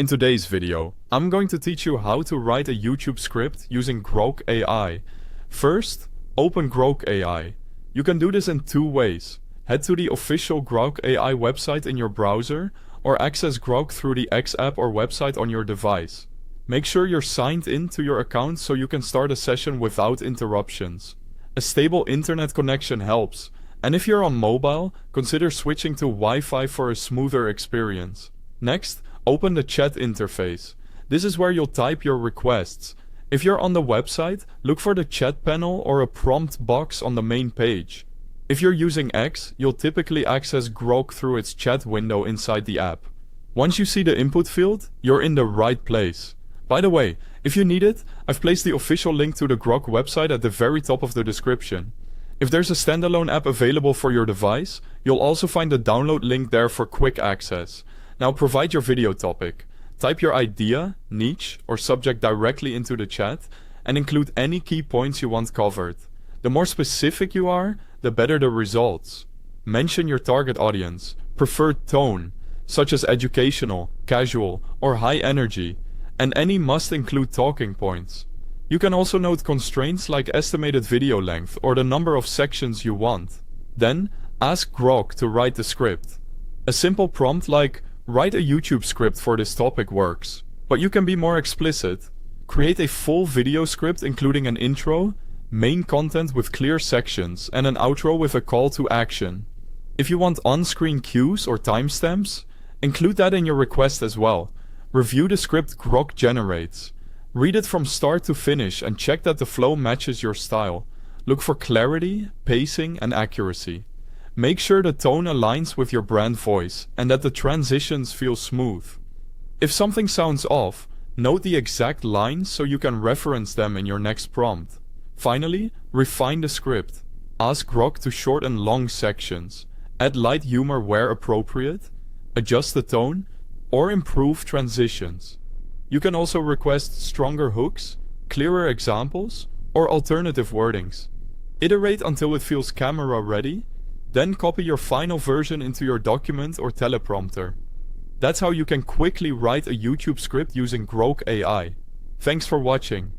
In today's video, I'm going to teach you how to write a YouTube script using Grok AI. First, open Grok AI. You can do this in two ways. Head to the official Grok AI website in your browser, or access Grok through the X app or website on your device. Make sure you're signed in to your account so you can start a session without interruptions. A stable internet connection helps, and if you're on mobile, consider switching to Wi-Fi for a smoother experience. Next, open the chat interface. This is where you'll type your requests. If you're on the website, look for the chat panel or a prompt box on the main page. If you're using X, you'll typically access Grok through its chat window inside the app. Once you see the input field, you're in the right place. By the way, if you need it, I've placed the official link to the Grok website at the very top of the description. If there's a standalone app available for your device, you'll also find the download link there for quick access. Now provide your video topic. Type your idea, niche, or subject directly into the chat and include any key points you want covered. The more specific you are, the better the results. Mention your target audience, preferred tone, such as educational, casual, or high energy, and any must include talking points. You can also note constraints like estimated video length or the number of sections you want. Then, ask Grok to write the script. A simple prompt like, "Write a YouTube script for this topic" works, but you can be more explicit. Create a full video script including an intro, main content with clear sections, and an outro with a call to action. If you want on-screen cues or timestamps, include that in your request as well. Review the script Grok generates. Read it from start to finish and check that the flow matches your style. Look for clarity, pacing, and accuracy. Make sure the tone aligns with your brand voice and that the transitions feel smooth. If something sounds off, note the exact lines so you can reference them in your next prompt. Finally, refine the script. Ask Grok to shorten long sections, add light humor where appropriate, adjust the tone, or improve transitions. You can also request stronger hooks, clearer examples, or alternative wordings. Iterate until it feels camera ready, then copy your final version into your document or teleprompter. That's how you can quickly write a YouTube script using Grok AI. Thanks for watching.